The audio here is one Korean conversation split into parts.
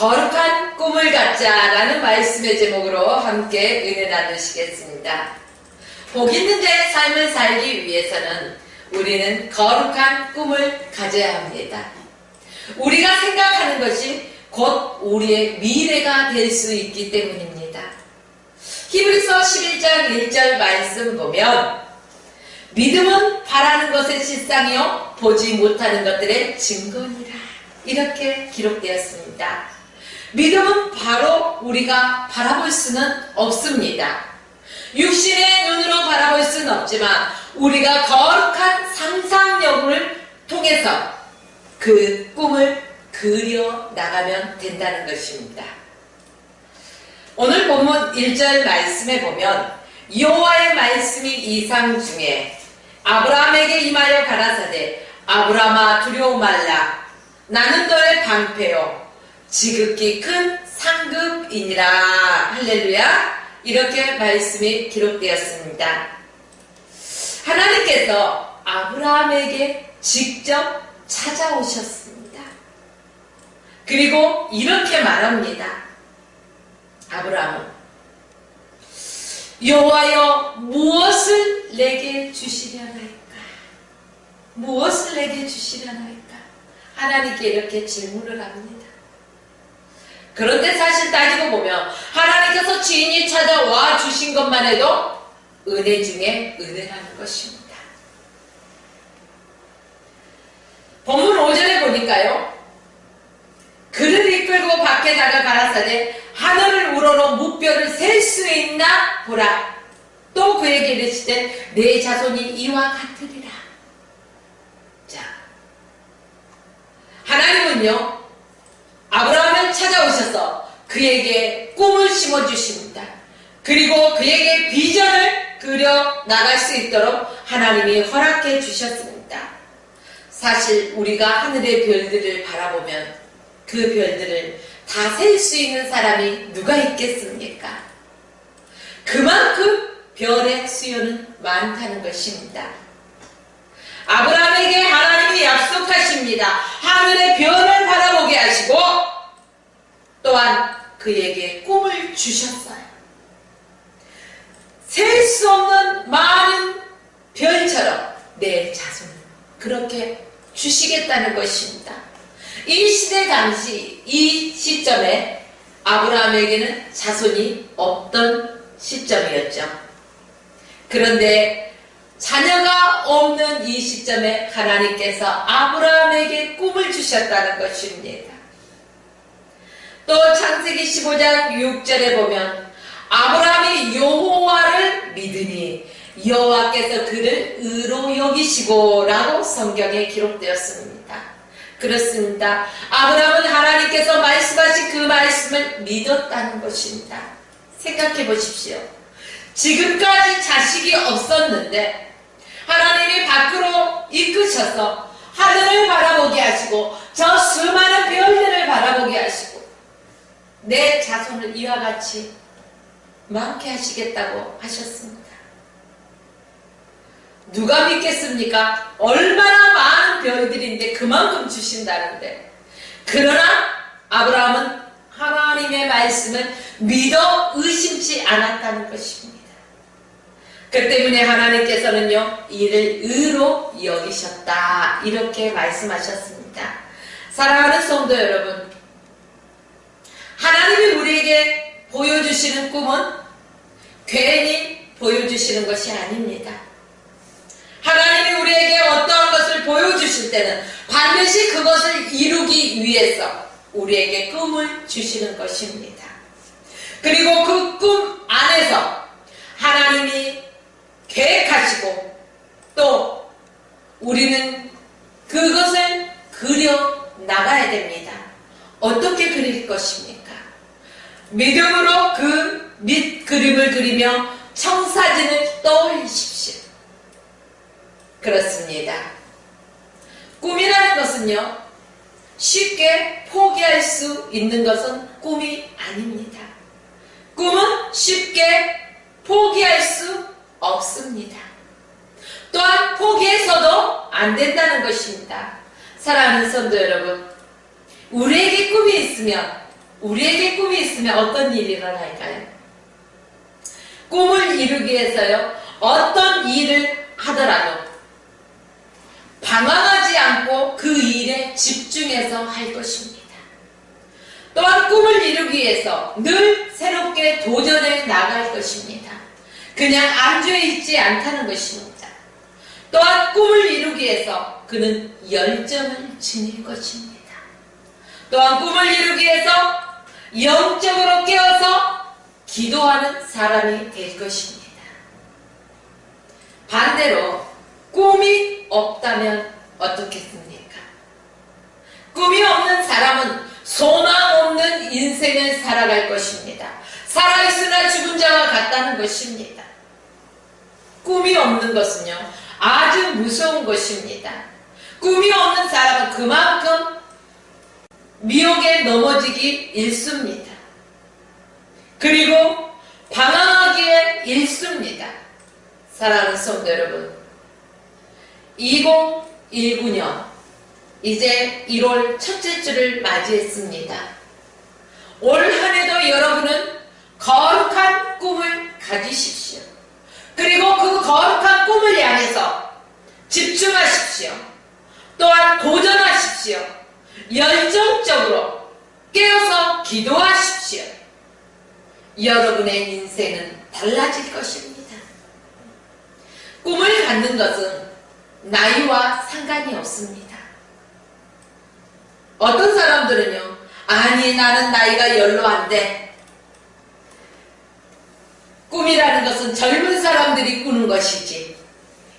거룩한 꿈을 갖자라는 말씀의 제목으로 함께 은혜 나누시겠습니다. 복 있는 자의 삶을 살기 위해서는 우리는 거룩한 꿈을 가져야 합니다. 우리가 생각하는 것이 곧 우리의 미래가 될 수 있기 때문입니다. 히브리서 11장 1절 말씀 보면 믿음은 바라는 것의 실상이요 보지 못하는 것들의 증거니라 이렇게 기록되었습니다. 믿음은 바로 우리가 바라볼 수는 없습니다. 육신의 눈으로 바라볼 수는 없지만 우리가 거룩한 상상력을 통해서 그 꿈을 그려 나가면 된다는 것입니다. 오늘 본문 1절 말씀에 보면 여호와의 말씀이 이상 중에 아브라함에게 임하여 가라사대 아브라함아 두려워 말라 나는 너의 방패요 지극히 큰 상급이니라. 할렐루야. 이렇게 말씀이 기록되었습니다. 하나님께서 아브라함에게 직접 찾아오셨습니다. 그리고 이렇게 말합니다. 아브라함은 여호와여 무엇을 내게 주시려나이까? 무엇을 내게 주시려나이까? 하나님께 이렇게 질문을 합니다. 그런데 사실 따지고 보면 하나님께서 지인이 찾아와 주신 것만 해도 은혜 중에 은혜라는 것입니다. 본문 5절에 보니까요. 그를 이끌고 밖에 나가 가라사대 하늘을 우러러 무뼈를 셀 수 있나 보라. 또 그에게 이르시되 내 자손이 이와 같으리라. 자, 하나님은요 아브라함을 찾아오셔서 그에게 꿈을 심어주십니다. 그리고 그에게 비전을 그려 나갈 수 있도록 하나님이 허락해 주셨습니다. 사실 우리가 하늘의 별들을 바라보면 그 별들을 다 셀 수 있는 사람이 누가 있겠습니까? 그만큼 별의 수요는 많다는 것입니다. 아브라함에게 하나님이 약속하십니다. 하늘의 별을 바라보게 하시고 또한 그에게 꿈을 주셨어요. 셀 수 없는 많은 별처럼 내 자손을 그렇게 주시겠다는 것입니다. 이 시대 당시 이 시점에 아브라함에게는 자손이 없던 시점이었죠. 그런데 자녀가 없는 이 시점에 하나님께서 아브라함에게 꿈을 주셨다는 것입니다. 또 창세기 15장 6절에 보면 아브라함이 여호와를 믿으니 여호와께서 그를 의로 여기시고 라고 성경에 기록되었습니다. 그렇습니다. 아브라함은 하나님께서 말씀하신 그 말씀을 믿었다는 것입니다. 생각해 보십시오. 지금까지 자식이 없었는데 하나님이 밖으로 이끄셔서 하늘을 바라보게 하시고 저 수많은 별들을 바라보게 하시고 내 자손을 이와 같이 많게 하시겠다고 하셨습니다. 누가 믿겠습니까? 얼마나 많은 별들인데 그만큼 주신다는데. 그러나 아브라함은 하나님의 말씀을 믿어 의심치 않았다는 것입니다. 그 때문에 하나님께서는요 이를 의로 여기셨다 이렇게 말씀하셨습니다. 사랑하는 성도 여러분, 하나님이 우리에게 보여주시는 꿈은 괜히 보여주시는 것이 아닙니다. 하나님이 우리에게 어떠한 것을 보여주실 때는 반드시 그것을 이루기 위해서 우리에게 꿈을 주시는 것입니다. 그리고 그 꿈 안에서 하나님이 계획하시고 또 우리는 그것을 그려 나가야 됩니다. 어떻게 그릴 것입니까? 믿음으로 그 밑 그림을 그리며 청사진을 떠올리십시오. 그렇습니다. 꿈이라는 것은요 쉽게 포기할 수 있는 것은 꿈이 아닙니다. 꿈은 쉽게 포기할 수 없습니다. 또한 포기해서도 안 된다는 것입니다. 사랑하는 성도 여러분, 우리에게 꿈이 있으면 우리에게 꿈이 있으면 어떤 일이 일어날까요? 꿈을 이루기 위해서요, 어떤 일을 하더라도 방황하지 않고 그 일에 집중해서 할 것입니다. 또한 꿈을 이루기 위해서 늘 새롭게 도전해 나갈 것입니다. 그냥 안주해 있지 않다는 것입니다. 또한 꿈을 이루기 위해서 그는 열정을 지닐 것입니다. 또한 꿈을 이루기 위해서 영적으로 깨어서 기도하는 사람이 될 것입니다. 반대로 꿈이 없다면 어떻겠습니까? 꿈이 없는 사람은 소망 없는 인생을 살아갈 것입니다. 살아있으나 죽은 자와 같다는 것입니다. 꿈이 없는 것은요, 아주 무서운 것입니다. 꿈이 없는 사람은 그만큼 미혹에 넘어지기 일쑤입니다. 그리고 방황하기에 일쑤입니다. 사랑하는 성도 여러분, 2019년 이제 1월 첫째 주를 맞이했습니다. 올 한해도 여러분은 거룩한 꿈을 가지십시오. 그리고 그 거룩한 꿈을 향해서 집중하십시오. 또한 도전하십시오. 열정적으로 깨어서 기도하십시오. 여러분의 인생은 달라질 것입니다. 꿈을 갖는 것은 나이와 상관이 없습니다. 어떤 사람들은요, 아니 나는 나이가 열로 안 돼. 꿈이라는 것은 젊은 사람들이 꾸는 것이지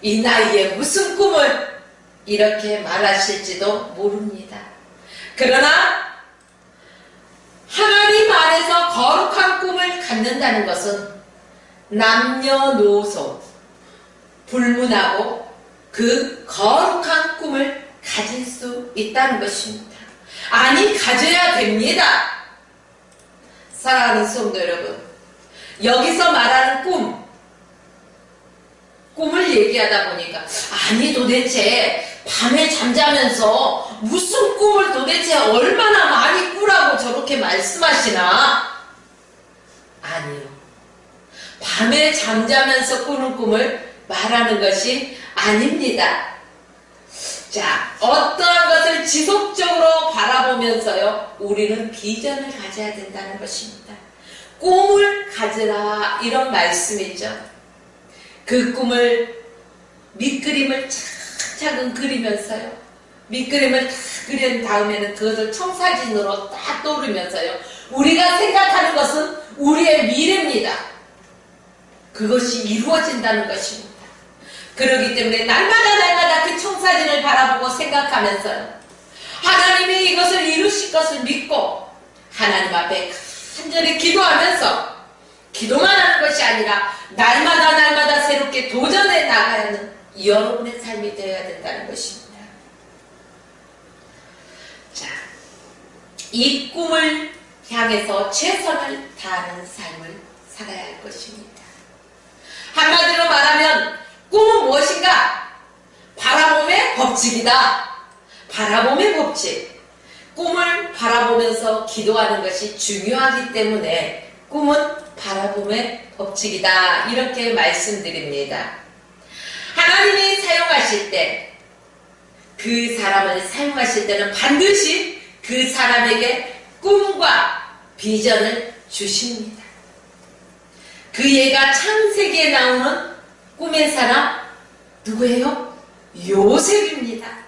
이 나이에 무슨 꿈을, 이렇게 말하실지도 모릅니다. 그러나 하나님 안에서 거룩한 꿈을 갖는다는 것은 남녀노소 불문하고 그 거룩한 꿈을 가질 수 있다는 것입니다. 아니, 가져야 됩니다. 사랑하는 성도 여러분, 여기서 말하는 꿈을 얘기하다 보니까 아니 도대체 밤에 잠자면서 무슨 꿈을 도대체 얼마나 많이 꾸라고 저렇게 말씀하시나? 아니요. 밤에 잠자면서 꾸는 꿈을 말하는 것이 아닙니다. 자, 어떠한 것을 지속적으로 바라보면서요, 우리는 비전을 가져야 된다는 것입니다. 꿈을 가지라, 이런 말씀이죠. 그 꿈을 밑그림을 차근차근 그리면서요, 밑그림을 다 그린 다음에는 그것을 청사진으로 딱 떠오르면서요, 우리가 생각하는 것은 우리의 미래입니다. 그것이 이루어진다는 것입니다. 그렇기 때문에 날마다 그 청사진을 바라보고 생각하면서요, 하나님이 이것을 이루실 것을 믿고 하나님 앞에 간절히 기도하면서, 기도만 하는 것이 아니라 날마다 새롭게 도전해 나가야 하는 여러분의 삶이 되어야 된다는 것입니다. 자, 이 꿈을 향해서 최선을 다하는 삶을 살아야 할 것입니다. 한마디로 말하면 꿈은 무엇인가? 바라봄의 법칙이다. 바라봄의 법칙. 꿈을 바라보면서 기도하는 것이 중요하기 때문에 꿈은 바라봄의 법칙이다, 이렇게 말씀드립니다. 하나님이 사용하실 때, 그 사람을 사용하실 때는 반드시 그 사람에게 꿈과 비전을 주십니다. 그 예가 창세기에 나오는 꿈의 사람 누구예요? 요셉입니다.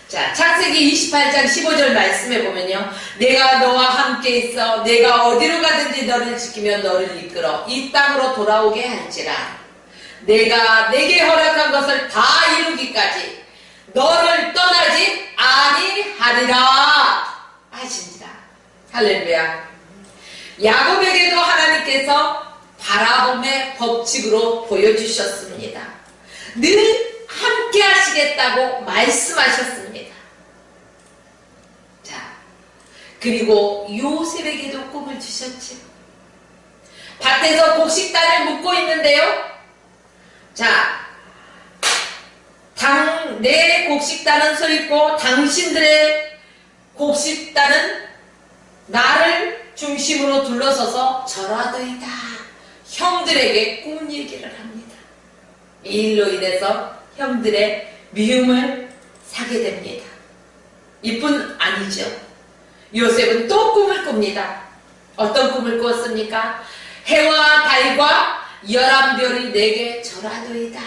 자, 창세기 28장 15절 말씀해 보면요, 내가 너와 함께 있어 내가 어디로 가든지 너를 지키며 너를 이끌어 이 땅으로 돌아오게 할지라. 내가 내게 허락한 것을 다 이루기까지 너를 떠나지 아니하리라 하신지라. 할렐루야. 야곱에게도 하나님께서 바라봄의 법칙으로 보여주셨습니다. 늘 함께 하시겠다고 말씀하셨습니다. 자, 그리고 요셉에게도 꿈을 주셨죠. 밭에서 곡식단을 묶고 있는데요, 자, 내 곡식단은 서 있고 당신들의 곡식단은 나를 중심으로 둘러서서 절하더이다. 형들에게 꿈 얘기를 합니다. 이 일로 인해서 형들의 미움을 사게 됩니다. 이뿐 아니죠. 요셉은 또 꿈을 꿉니다. 어떤 꿈을 꾸었습니까? 해와 달과 11별이 내게 절하더이다.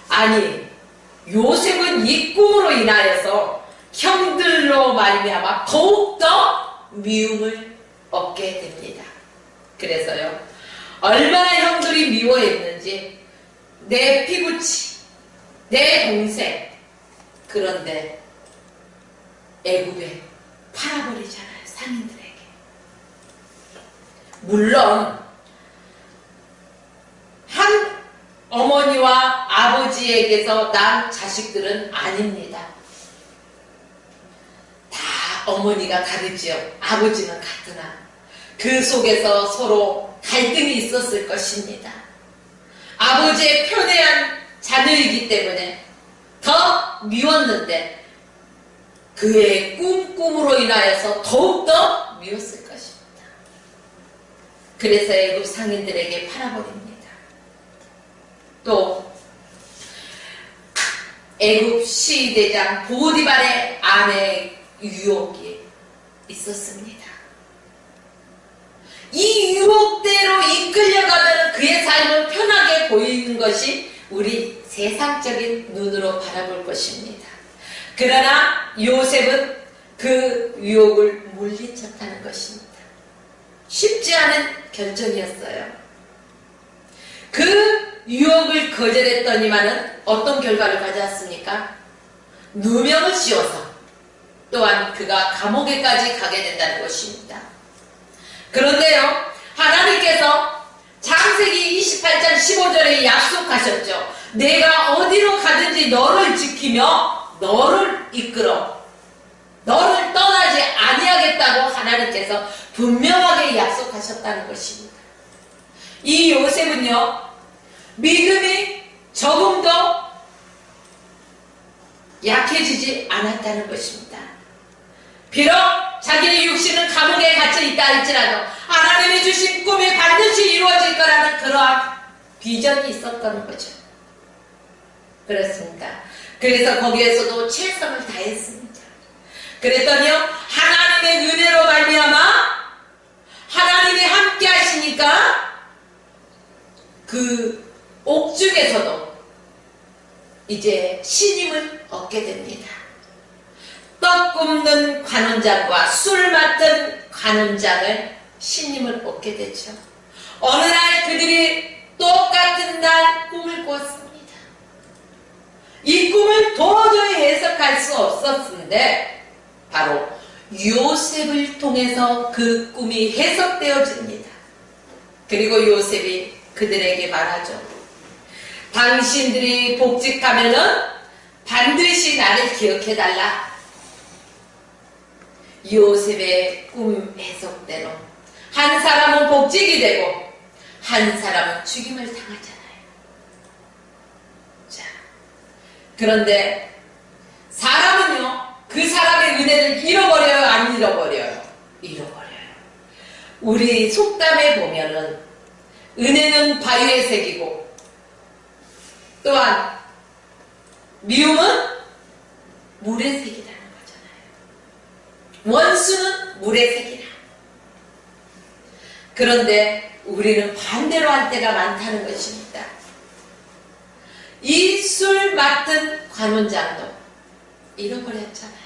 아니, 요셉은 이 꿈으로 인하여서 형들로 말미암아 더욱더 미움을 얻게 됩니다. 그래서요, 얼마나 형들이 미워했는지 내 피부치, 내 동생, 그런데 애굽에 팔아버리잖아요, 상인들에게. 물론 한 어머니와 아버지에게서 난 자식들은 아닙니다. 다 어머니가 다르지요. 아버지는 같으나 그 속에서 서로 갈등이 있었을 것입니다. 아버지의 편애한 자녀이기 때문에 더 미웠는데 그의 꿈으로 인하여서 더욱더 미웠을 것입니다. 그래서 애굽 상인들에게 팔아버립니다. 또 애굽 시대장 보디발의 아내의 유혹이 있었습니다. 이 유혹대로 이끌려가면 그의 삶은 편하게 보이는 것이 우리 세상적인 눈으로 바라볼 것입니다. 그러나 요셉은 그 유혹을 물리쳤다는 것입니다. 쉽지 않은 결정이었어요. 그 유혹을 거절했더니만은 어떤 결과를 가져왔습니까? 누명을 씌워서 또한 그가 감옥에까지 가게 된다는 것입니다. 그런데요, 하나님께서 창세기 28장 15절에 약속하셨죠. 내가 어디로 가든지 너를 지키며 너를 이끌어 너를 떠나지 아니하겠다고 하나님께서 분명하게 약속하셨다는 것입니다. 이 요셉은요, 믿음이 조금 더 약해지지 않았다는 것입니다. 비록 자기의 육신은 감옥에 갇혀 있다 할지라도 하나님이 주신 꿈이 반드시 이루어질 거라는 그러한 비전이 있었던 거죠. 그렇습니다. 그래서 거기에서도 최선을 다했습니다. 그랬더니요, 하나님의 은혜로 말미암아 하나님이 함께 하시니까 그 옥중에서도 이제 신임을 얻게 됩니다. 떡 굽는 관원장과 술 맡은 관원장을 신임을 얻게 되죠. 어느 날 그들이 똑같은 날 꿈을 꾸었습니다. 이 꿈을 도저히 해석할 수 없었는데 바로 요셉을 통해서 그 꿈이 해석되어집니다. 그리고 요셉이 그들에게 말하죠. 당신들이 복직하면은 반드시 나를 기억해달라. 요셉의 꿈 해석대로 한 사람은 복직이 되고 한 사람은 죽임을 당하잖아요. 자, 그런데 사람은요, 그 사람의 은혜를 잃어버려요, 안 잃어버려요? 잃어버려요. 우리 속담에 보면은 은혜는 바위에 새기고 또한 미움은 물에 새기라는 거잖아요. 원수는 물에 새기라. 그런데 우리는 반대로 할 때가 많다는 것입니다. 이 술 맡은 관원장도 잃어버렸잖아요.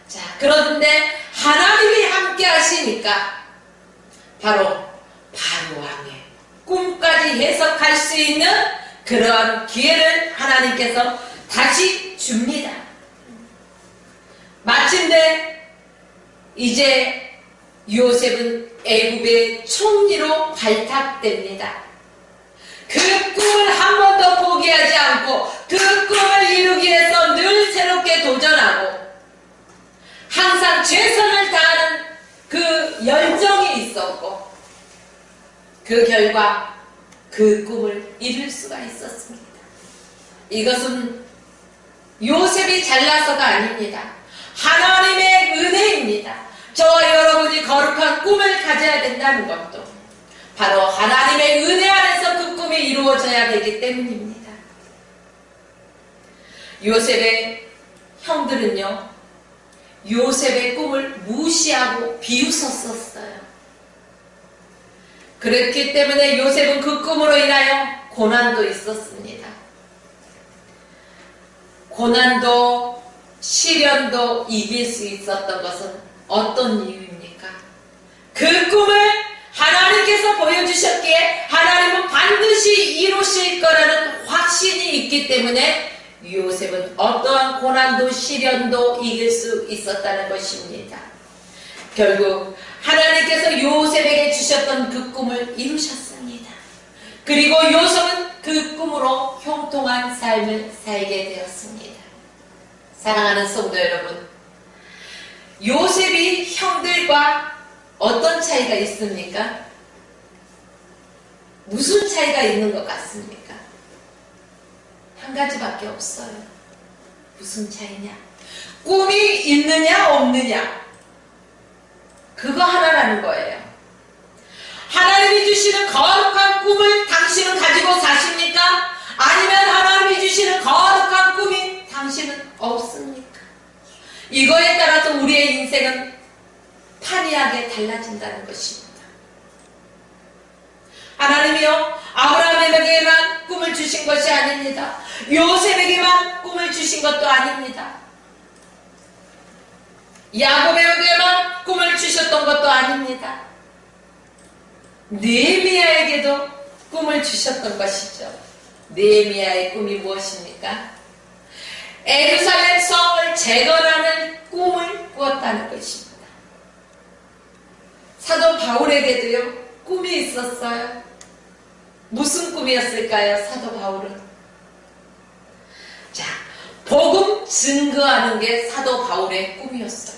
자, 그런데 하나님이 함께 하시니까 바로 바로왕의 꿈까지 해석할 수 있는 그러한 기회를 하나님께서 다시 줍니다. 마침내 이제 요셉은 애굽의 총리로 발탁됩니다. 그 꿈을 한 번도 포기하지 않고 그 꿈을 이루기 위해서 늘 새롭게 도전하고 항상 최선을 다하는 그 열정이 있었고 그 결과 그 꿈을 이룰 수가 있었습니다. 이것은 요셉이 잘나서가 아닙니다. 하나님의 은혜입니다. 저와 여러분이 거룩한 꿈을 가져야 된다는 것도 바로 하나님의 은혜 안에서 그 꿈이 이루어져야 되기 때문입니다. 요셉의 형들은요, 요셉의 꿈을 무시하고 비웃었었어요. 그렇기 때문에 요셉은 그 꿈으로 인하여 고난도 있었습니다. 고난도 시련도 이길 수 있었던 것은 어떤 이유입니까? 그 꿈을 하나님께서 보여주셨기에 하나님은 반드시 이루실 거라는 확신이 있기 때문에 요셉은 어떠한 고난도 시련도 이길 수 있었다는 것입니다. 결국 하나님께서 요셉에게 주셨던 그 꿈을 이루셨습니다. 그리고 요셉은 그 꿈으로 형통한 삶을 살게 되었습니다. 사랑하는 성도 여러분, 요셉이 형들과 어떤 차이가 있습니까? 무슨 차이가 있는 것 같습니까? 한 가지밖에 없어요. 무슨 차이냐? 꿈이 있느냐 없느냐, 그거 하나라는 거예요. 하나님이 주시는 거룩한 꿈을 당신은 가지고 사십니까? 아니면 하나님이 주시는 거룩한 꿈이 당신은 없습니까? 이거에 따라서 우리의 인생은 판이하게 달라진다는 것입니다. 하나님이요, 아브라함에게만 꿈을 주신 것이 아닙니다. 요셉에게만 꿈을 주신 것도 아닙니다. 야곱에게만 꿈을 주셨던 것도 아닙니다. 느헤미야에게도 꿈을 주셨던 것이죠. 느헤미야의 꿈이 무엇입니까? 예루살렘 성을 재건하는 꿈을 꾸었다는 것입니다. 사도 바울에게도요, 꿈이 있었어요. 무슨 꿈이었을까요? 사도 바울은? 자, 복음 증거하는 게 사도 바울의 꿈이었어요.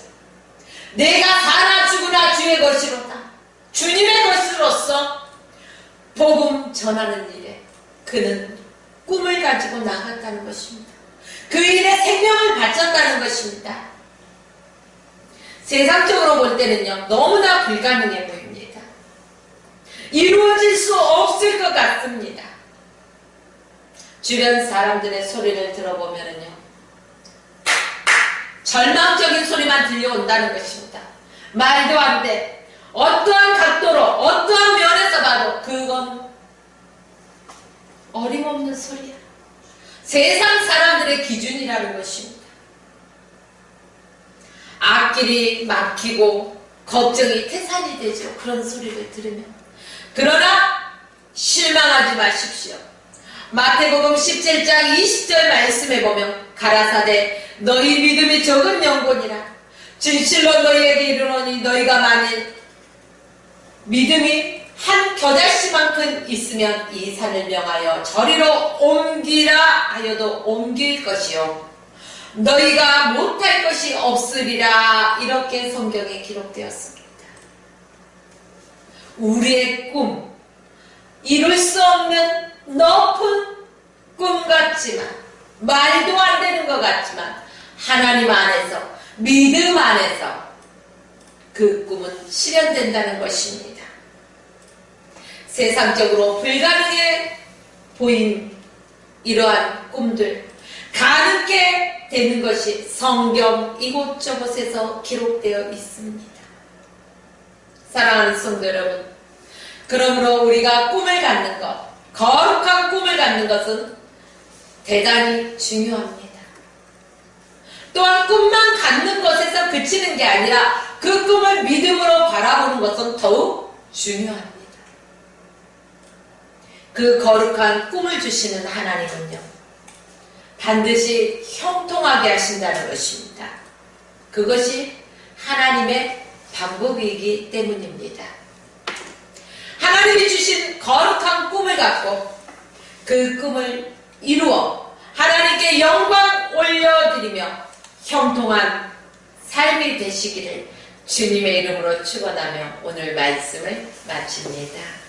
내가 사나 죽으나 주의 것이로다. 주님의 것으로서 복음 전하는 일에 그는 꿈을 가지고 나갔다는 것입니다. 그 일에 생명을 바쳤다는 것입니다. 세상적으로 볼 때는요, 너무나 불가능해 보입니다. 이루어질 수 없을 것 같습니다. 주변 사람들의 소리를 들어보면요, 절망적인 소리만 들려온다는 것입니다. 말도 안 돼. 어떠한 각도로, 어떠한 면에서 봐도 그건 어림없는 소리야. 세상 사람들의 기준이라는 것입니다. 앞길이 막히고 걱정이 태산이 되죠. 그런 소리를 들으면. 그러나 실망하지 마십시오. 마태복음 17장 20절 말씀에 보면 가라사대 너희 믿음이 적은 영혼이라 진실로 너희에게 이르노니 너희가 만일 믿음이 한 겨자씨만큼 있으면 이 산을 명하여 저리로 옮기라 하여도 옮길 것이요 너희가 못할 것이 없으리라. 이렇게 성경에 기록되었습니다. 우리의 꿈, 이룰 수 없는 높은 꿈 같지만, 말도 안 되는 것 같지만 하나님 안에서, 믿음 안에서 그 꿈은 실현된다는 것입니다. 세상적으로 불가능해 보인 이러한 꿈들, 가능케 되는 것이 성경 이곳저곳에서 기록되어 있습니다. 사랑하는 성도 여러분, 그러므로 우리가 꿈을 갖는 것, 거룩한 꿈을 갖는 것은 대단히 중요합니다. 또한 꿈만 갖는 것에서 그치는 게 아니라 그 꿈을 믿음으로 바라보는 것은 더욱 중요합니다. 그 거룩한 꿈을 주시는 하나님은요, 반드시 형통하게 하신다는 것입니다. 그것이 하나님의 방법이기 때문입니다. 하나님이 주신 거룩한 꿈을 갖고 그 꿈을 이루어 하나님께 영광 올려드리며 형통한 삶이 되시기를 주님의 이름으로 축원하며 오늘 말씀을 마칩니다.